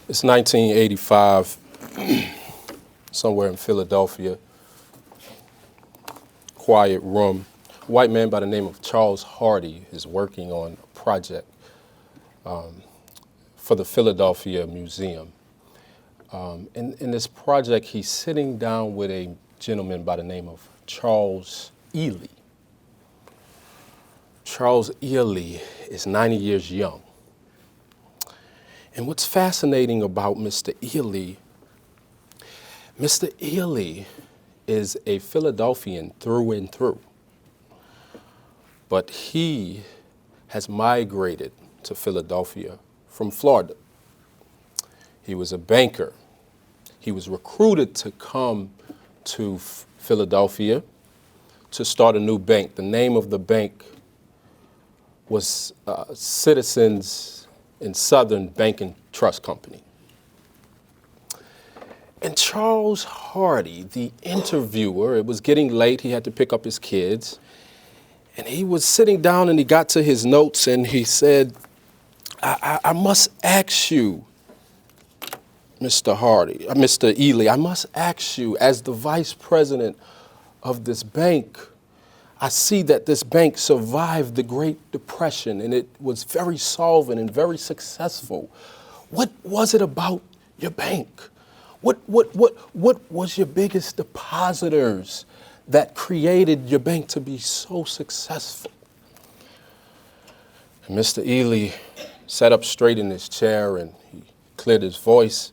It's 1985, somewhere in Philadelphia, quiet room. A white man by the name of Charles Hardy is working on a project for the Philadelphia Museum. In this project, he's sitting down with a gentleman by the name of Charles Ely. Charles Ely is 90 years young. And what's fascinating about Mr. Ely is a Philadelphian through and through. But he has migrated to Philadelphia from Florida. He was a banker. He was recruited to come to Philadelphia to start a new bank. The name of the bank was Citizens and Southern Bank and Trust Company. And Charles Hardy, the interviewer, it was getting late, he had to pick up his kids, and he was sitting down and he got to his notes and he said, I must ask you, Mr. Ely, I must ask you, as the vice president of this bank, I see that this bank survived the Great Depression and it was very solvent and very successful. What was it about your bank? What was your biggest depositors that created your bank to be so successful? And Mr. Ely sat up straight in his chair and he cleared his voice.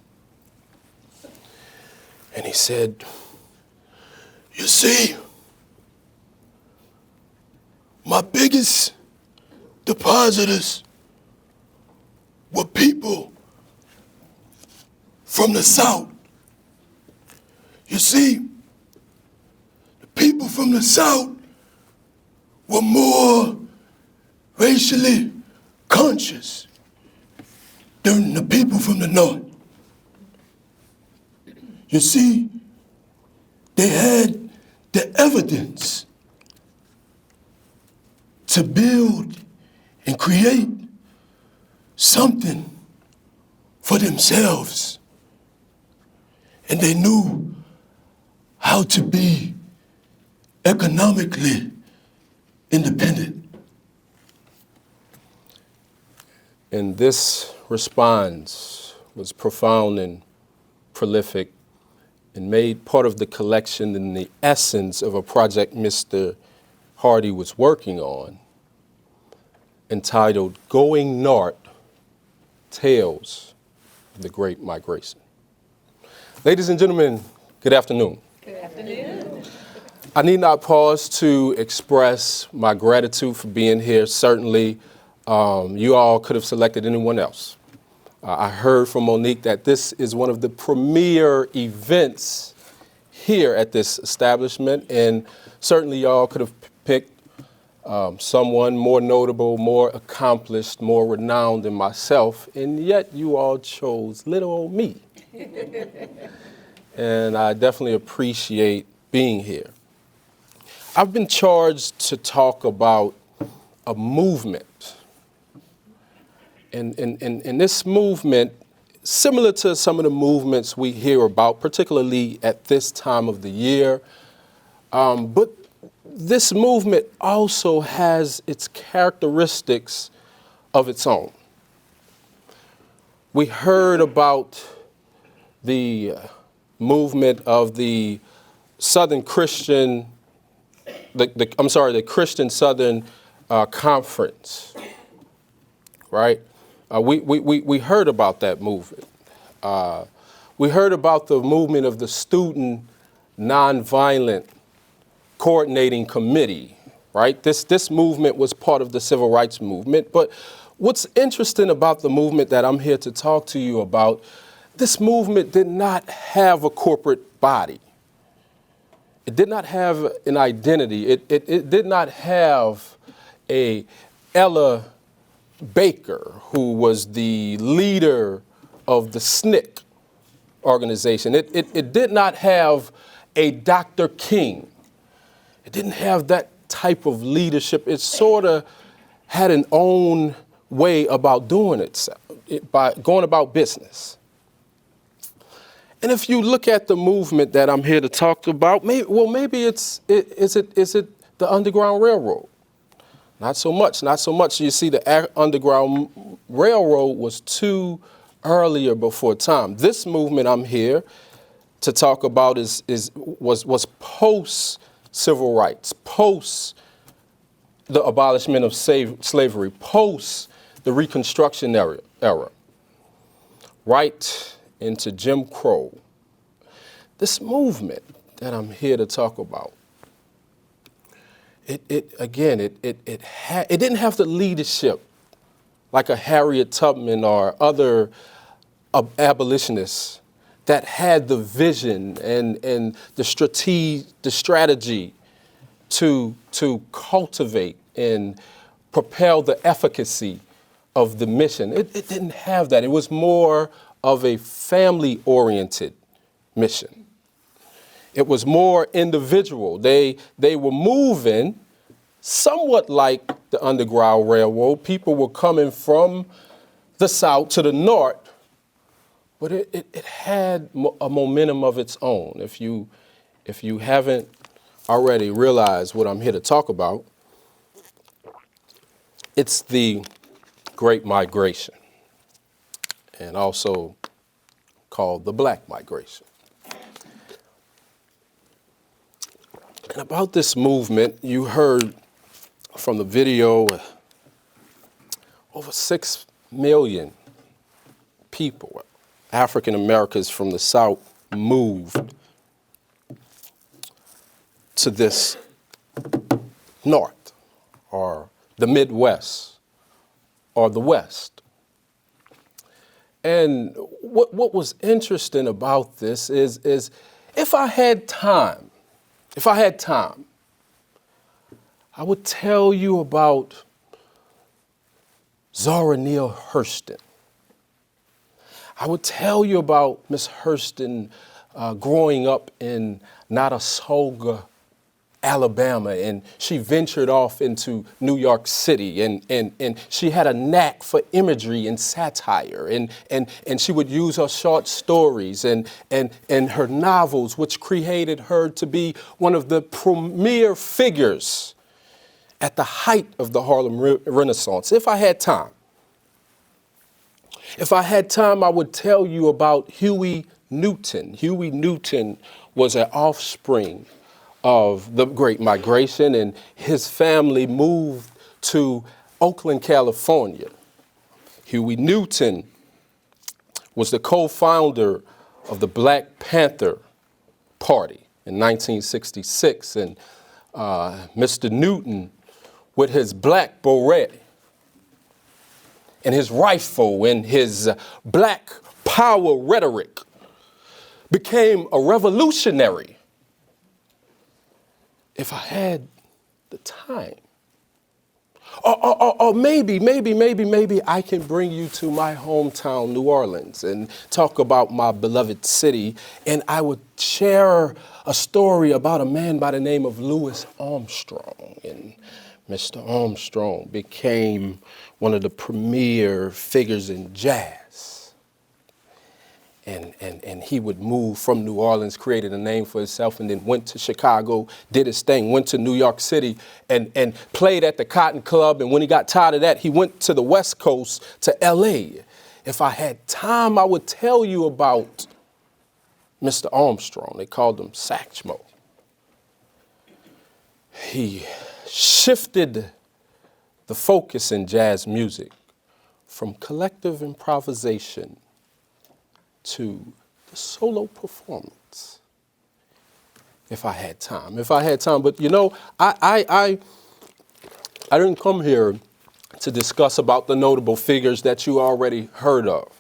And he said, you see, my biggest depositors were people from the South. You see, the people from the South were more racially conscious than the people from the North. You see, they had the evidence to build and create something for themselves. And they knew how to be economically independent. And this response was profound and prolific and made part of the collection and the essence of a project Mr. Hardy was working on, entitled Going North, Tales of the Great Migration. Ladies and gentlemen, good afternoon. Good afternoon. I need not pause to express my gratitude for being here. Certainly, you all could have selected anyone else. I heard from Monique that this is one of the premier events here at this establishment, and certainly y'all could have picked someone more notable, more accomplished, more renowned than myself, and yet you all chose little old me. And I definitely appreciate being here. I've been charged to talk about a movement. And this movement, similar to some of the movements we hear about, particularly at this time of the year, but this movement also has its characteristics of its own. We heard about the movement of the Southern Christian, the Christian Southern Conference, right? We heard about that movement. We heard about the movement of the Student Nonviolent Coordinating Committee, right? This movement was part of the Civil Rights Movement. But what's interesting about the movement that I'm here to talk to you about, this movement did not have a corporate body. It did not have an identity. It did not have a Ella Baker, who was the leader of the SNCC organization. It did not have a Dr. King. It didn't have that type of leadership. It sort of had an own way about doing it by going about business. And if you look at the movement that I'm here to talk about, maybe is it the Underground Railroad? Not so much, not so much. You see, the Underground Railroad was too earlier before time. This movement I'm here to talk about was post civil rights, post the abolishment of slavery, post the Reconstruction era, right into Jim Crow. This movement that I'm here to talk about, it didn't have the leadership like a Harriet Tubman or other abolitionists that had the vision and the strategy to cultivate and propel the efficacy of the mission. It didn't have that. It was more of a family-oriented mission. It was more individual. They were moving somewhat like the Underground Railroad. People were coming from the south to the north, but it had a momentum of its own. If you haven't already realized what I'm here to talk about, it's the Great Migration, and also called the Black Migration. And about this movement, you heard from the video, over 6 million people, African Americans from the South, moved to this North, or the Midwest, or the West. And what was interesting about this is if I had time, I would tell you about Zora Neale Hurston. I would tell you about Miss Hurston growing up in Nottoswell, Alabama, and she ventured off into New York City, and she had a knack for imagery and satire, and she would use her short stories and her novels, which created her to be one of the premier figures at the height of the Harlem Renaissance. If I had time, I would tell you about Huey Newton. Huey Newton was an offspring of the Great Migration, and his family moved to Oakland, California. Huey Newton was the co-founder of the Black Panther Party in 1966, and Mr. Newton, with his black beret and his rifle and his black power rhetoric, became a revolutionary. If I had the time, or maybe I can bring you to my hometown, New Orleans, and talk about my beloved city, and I would share a story about a man by the name of Louis Armstrong. And Mr. Armstrong became one of the premier figures in jazz. And he would move from New Orleans, created a name for himself, and then went to Chicago, did his thing, went to New York City, and played at the Cotton Club. And when he got tired of that, he went to the West Coast, to L.A. If I had time, I would tell you about Mr. Armstrong. They called him Satchmo. He shifted the focus in jazz music from collective improvisation to the solo performance. If I had time, but you know, I didn't come here to discuss about the notable figures that you already heard of.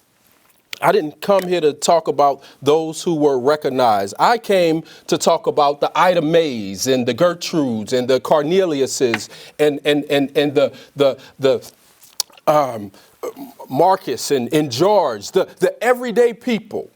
I didn't come here to talk about those who were recognized. I came to talk about the Ida Mays and the Gertrudes and the Corneliuses and the Marcus and George, the everyday people,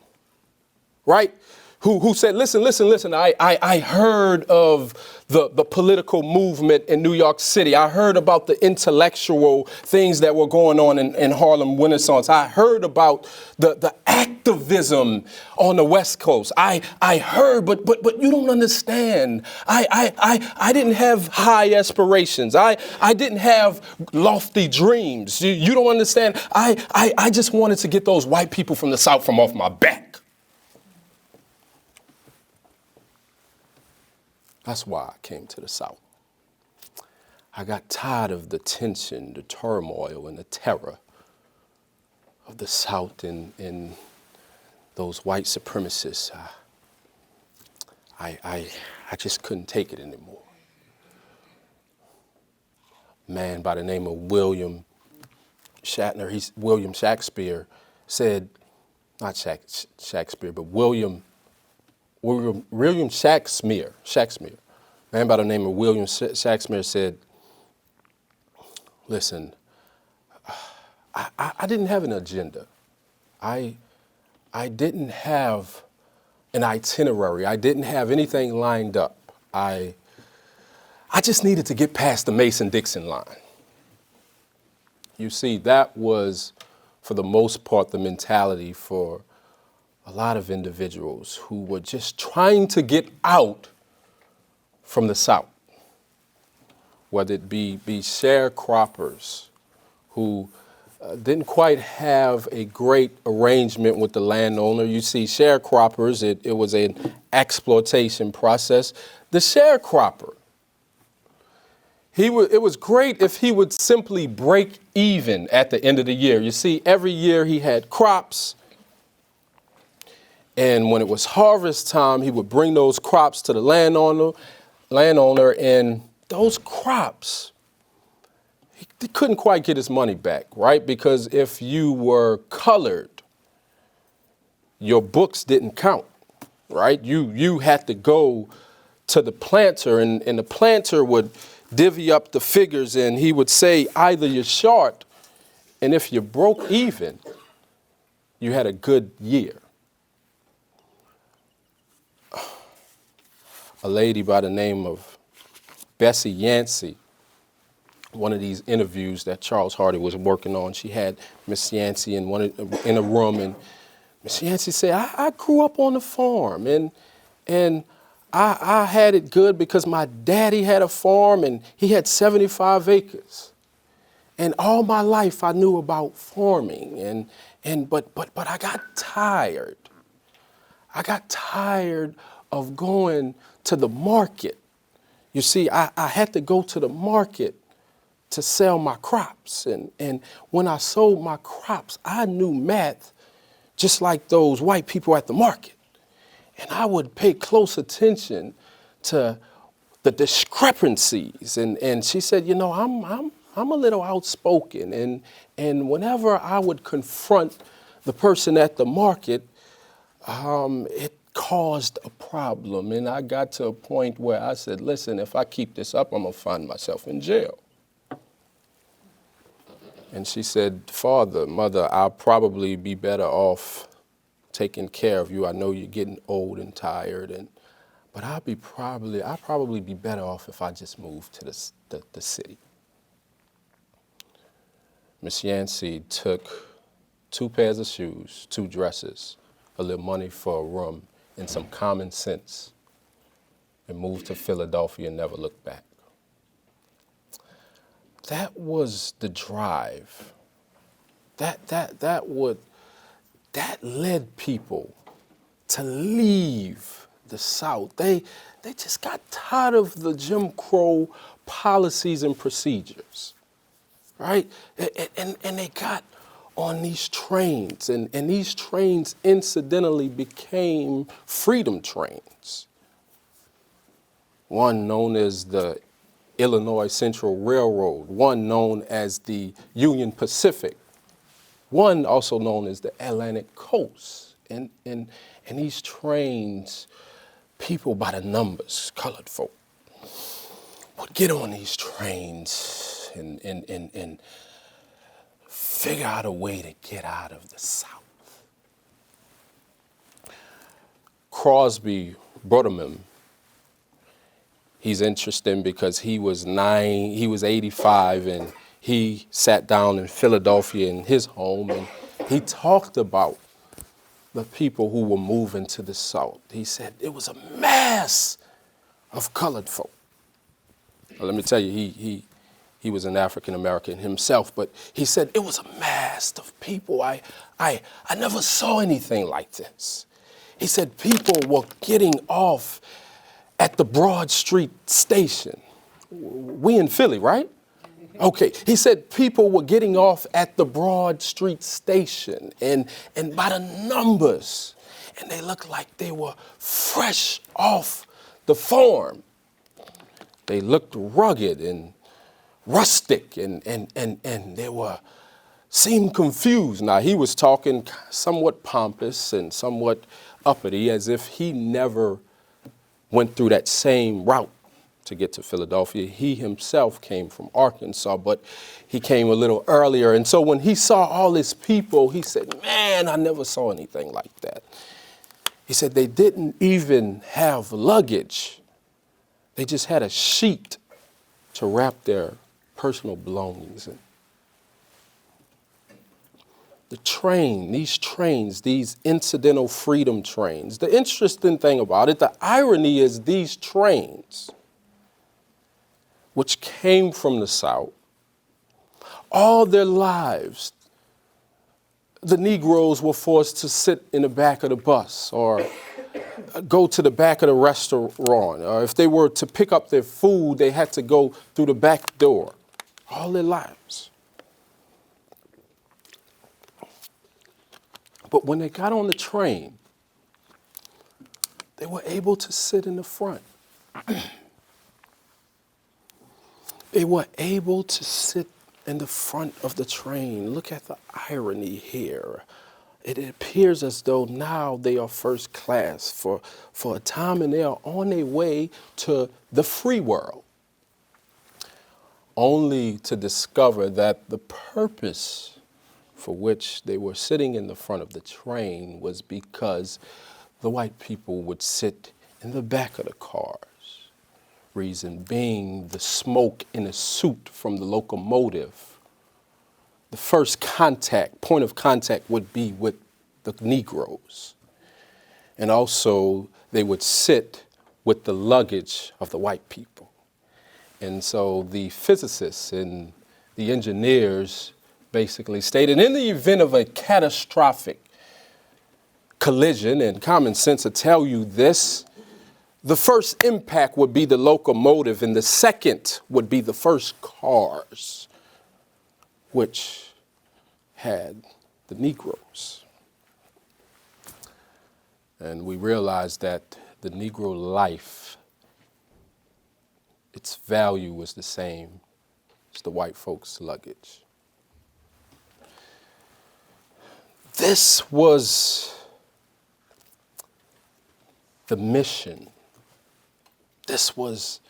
right? who said, listen, I heard of the political movement in New York City. I heard about the intellectual things that were going on in Harlem Renaissance. I heard about the activism on the West Coast. I heard, but you don't understand. I didn't have high aspirations. I didn't have lofty dreams. You don't understand. I just wanted to get those white people from the South from off my back. That's why I came to the South. I got tired of the tension, the turmoil, and the terror of the South and those white supremacists. I just couldn't take it anymore. A man by the name of William Shakespeare said, not Shakespeare, but William Shakespeare, a man by the name of William Shakespeare said, listen, I didn't have an agenda. I didn't have an itinerary. I didn't have anything lined up. I just needed to get past the Mason-Dixon line. You see, that was, for the most part, the mentality for a lot of individuals who were just trying to get out from the South, whether it be sharecroppers who didn't quite have a great arrangement with the landowner. You see, sharecroppers, it was an exploitation process. The sharecropper, it was great if he would simply break even at the end of the year. You see, every year he had crops, and when it was harvest time, he would bring those crops to the landowner, and those crops, he couldn't quite get his money back, right? Because if you were colored, your books didn't count, right? You had to go to the planter, and the planter would divvy up the figures, and he would say, either you're short, and if you broke even, you had a good year. A lady by the name of Bessie Yancey, one of these interviews that Charles Hardy was working on, she had Miss Yancey in a room, and Miss Yancey said, I grew up on the farm, and I had it good because my daddy had a farm, and he had 75 acres. And all my life I knew about farming, but I got tired. I got tired of going to the market. You see, I had to go to the market to sell my crops. And when I sold my crops, I knew math just like those white people at the market. And I would pay close attention to the discrepancies. And she said, you know, I'm a little outspoken. And whenever I would confront the person at the market, it caused a problem. And I got to a point where I said, listen, if I keep this up, I'm going to find myself in jail. And she said, Father, Mother, I'll probably be better off taking care of you. I know you're getting old and tired, but I'll probably be better off if I just move to the city. Miss Yancey took 2 pairs of shoes, 2 dresses, a little money for a room, and some common sense, and moved to Philadelphia and never looked back. That was the drive. That led people to leave the South. They just got tired of the Jim Crow policies and procedures, right? And they got on these trains, and these trains incidentally became freedom trains. One known as the Illinois Central Railroad, one known as the Union Pacific, one also known as the Atlantic Coast. And these trains, people by the numbers, colored folk, would get on these trains and figure out a way to get out of the South. Crosby Brodman. He's interesting because he was 85, and he sat down in Philadelphia in his home, and he talked about the people who were moving to the South. He said it was a mass of colored folk. Well, let me tell you, he was an African American himself, but he said it was a mass of people. I never saw anything like this. He said people were getting off at the Broad Street station. We in Philly, right? Okay. He said people were getting off at the Broad Street station and by the numbers, and they looked like they were fresh off the farm. They looked rugged and rustic, and they seemed confused. Now, he was talking somewhat pompous and somewhat uppity, as if he never went through that same route to get to Philadelphia. He himself came from Arkansas, but he came a little earlier. And so when he saw all these people, he said, man, I never saw anything like that. He said they didn't even have luggage. They just had a sheet to wrap their personal belongings in. The train, these trains, these incidental freedom trains, the interesting thing about it, the irony is these trains, which came from the South, all their lives, the Negroes were forced to sit in the back of the bus or go to the back of the restaurant, or if they were to pick up their food, they had to go through the back door all their lives. But when they got on the train, they were able to sit in the front. They were able to sit in the front of the train. Look at the irony here. It appears as though now they are first class for a time, and they are on their way to the free world, only to discover that the purpose for which they were sitting in the front of the train was because the white people would sit in the back of the cars. Reason being the smoke in a soot from the locomotive. The first point of contact would be with the Negroes. And also they would sit with the luggage of the white people. And so the physicists and the engineers basically stated, in the event of a catastrophic collision, and common sense will tell you this, the first impact would be the locomotive, and the second would be the first cars, which had the Negroes. And we realized that the Negro life, its value was the same as the white folks' luggage. This was the mission. This was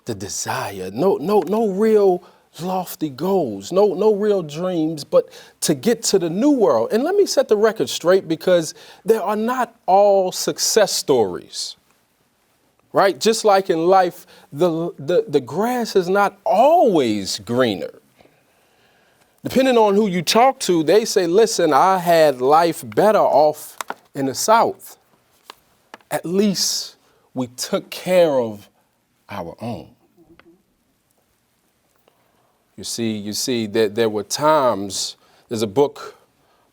the desire. No real lofty goals, no real dreams, but to get to the new world. And let me set the record straight, because there are not all success stories, right? Just like in life, the grass is not always greener. Depending on who you talk to, they say, listen, I had life better off in the South. At least we took care of our own. You see that there were times, there's a book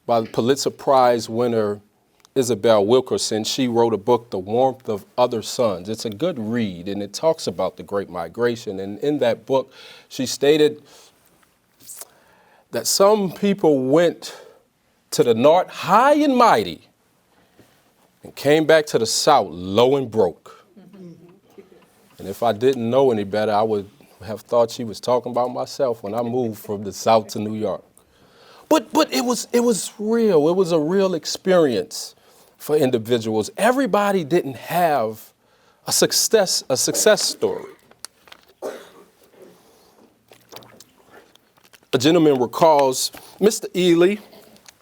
by the Pulitzer Prize winner Isabel Wilkerson. She wrote a book, The Warmth of Other Suns. It's a good read, and it talks about the Great Migration. And in that book, she stated that some people went to the north high and mighty and came back to the South low and broke. And if I didn't know any better, I would have thought she was talking about myself when I moved from the South to New York. But it was real. It was a real experience for individuals. Everybody didn't have a success story. A gentleman recalls Mr. Ely,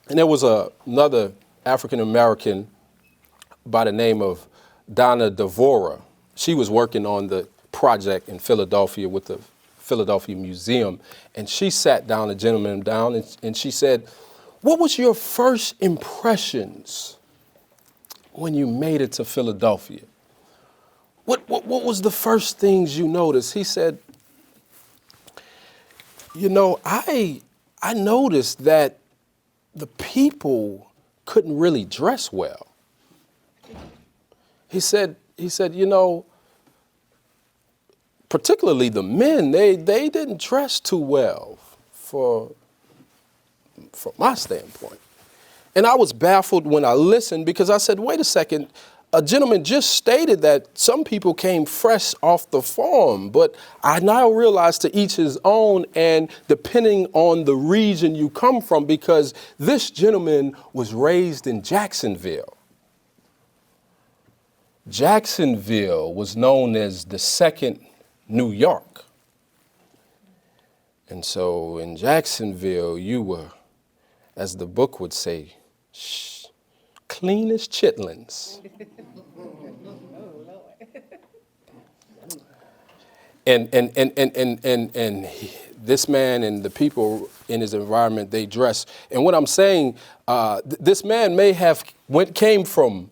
and there was another African-American by the name of Donna Devora. She was working on the project in Philadelphia with the Philadelphia Museum. And she sat down, a gentleman down, and she said, what was your first impressions when you made it to Philadelphia? What was the first things you noticed? He said, I noticed that the people couldn't really dress well. He said, particularly the men, they didn't dress too well from my standpoint. And I was baffled when I listened because I said, wait a second, a gentleman just stated that some people came fresh off the farm, but I now realize to each his own, and depending on the region you come from, because this gentleman was raised in Jacksonville. Jacksonville was known as the second New York. And so in Jacksonville, you were, as the book would say, clean as chitlins. And this man and the people in his environment, they dress. And what I'm saying, this man may have came from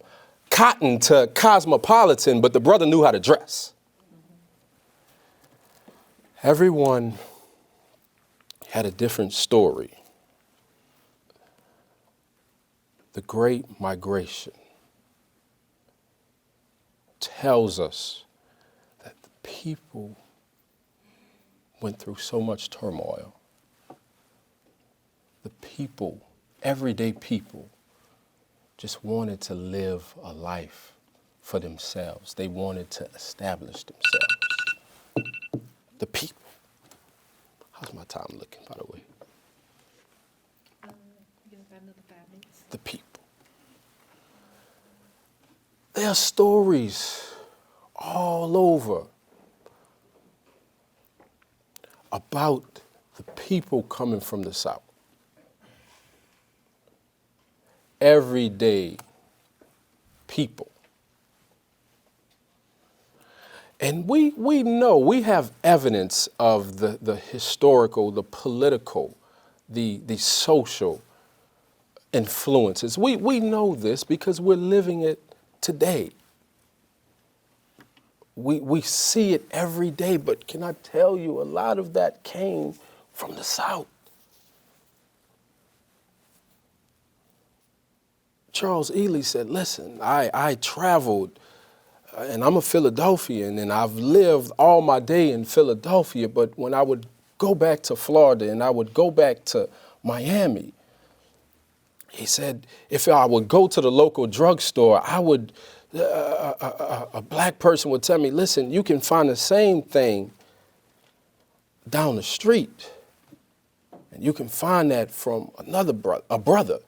cotton to cosmopolitan, but the brother knew how to dress. Everyone had a different story. The Great Migration tells us that the people went through so much turmoil. The people, everyday people, just wanted to live a life for themselves. They wanted to establish themselves. The people. How's my time looking, by the way? The people. There are stories all over about the people coming from the South. Everyday people. And we know, we have evidence of the historical, the political, the social influences. We know this because we're living it today. We see it every day, but can I tell you, a lot of that came from the South. Charles Ely said, listen, I traveled, and I'm a Philadelphian, and I've lived all my day in Philadelphia, but when I would go back to Florida and I would go back to Miami, he said, if I would go to the local drugstore, I would, a black person would tell me, listen, you can find the same thing down the street. And you can find that from another brother, a brother.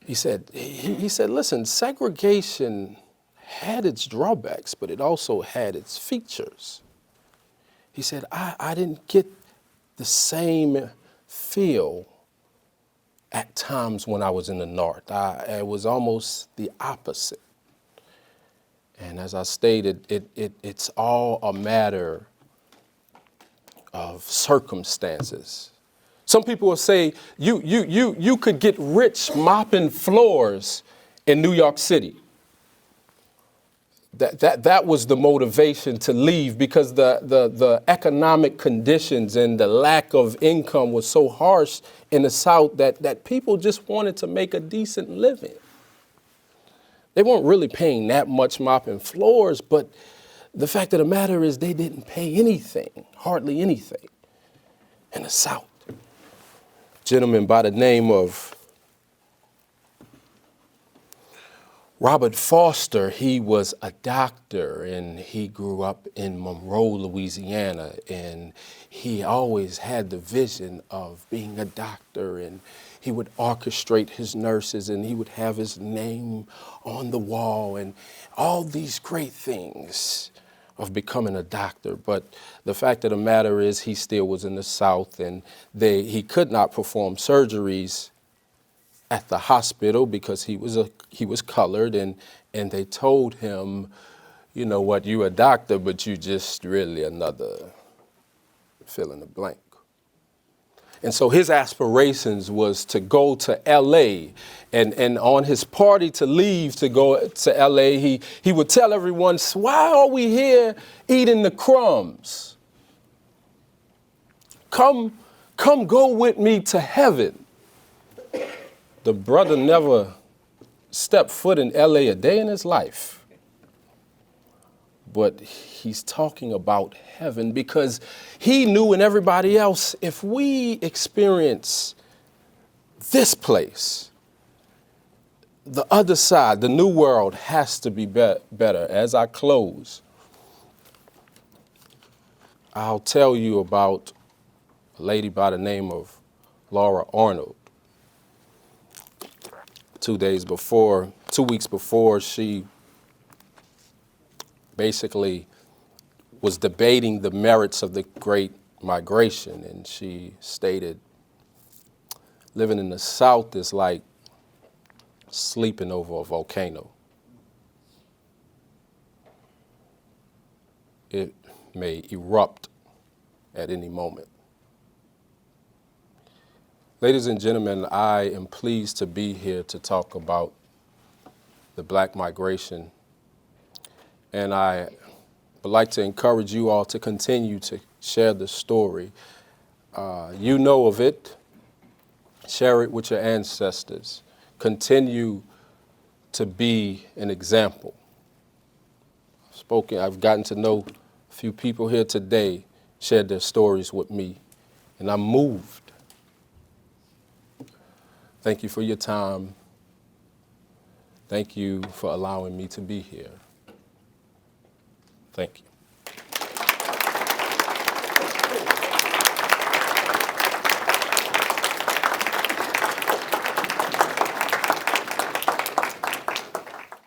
He said, listen, segregation had its drawbacks, but it also had its features. He said, I didn't get the same feel at times when I was in the North. It was almost the opposite. And as I stated, it's all a matter of circumstances. Some people will say you could get rich mopping floors in New York City. That was the motivation to leave, because the economic conditions and the lack of income was so harsh in the South that people just wanted to make a decent living. They weren't really paying that much mopping floors, but the fact of the matter is they didn't pay anything, hardly anything, in the South. A gentleman by the name of Robert Foster, he was a doctor, and he grew up in Monroe, Louisiana, and he always had the vision of being a doctor, and he would orchestrate his nurses, and he would have his name on the wall, and all these great things of becoming a doctor. But the fact of the matter is he still was in the South, and he could not perform surgeries at the hospital because he was colored, and they told him, you know what, you a doctor, but you just really another fill in the blank. And so his aspirations was to go to L.A. and on his party to leave to go to L.A., he would tell everyone, why are we here eating the crumbs? Come go with me to heaven. The brother never stepped foot in L.A. a day in his life. But he's talking about heaven because he knew, and everybody else, if we experience this place, the other side, the new world, has to be better. As I close, I'll tell you about a lady by the name of Laura Arnold. 2 weeks before, she basically was debating the merits of the Great Migration, and she stated, living in the South is like sleeping over a volcano. It may erupt at any moment. Ladies and gentlemen, I am pleased to be here to talk about the Black migration. And I would like to encourage you all to continue to share the story. You know of it. Share it with your ancestors. Continue to be an example. I've gotten to know a few people here today, shared their stories with me, and I'm moved. Thank you for your time. Thank you for allowing me to be here. Thank you.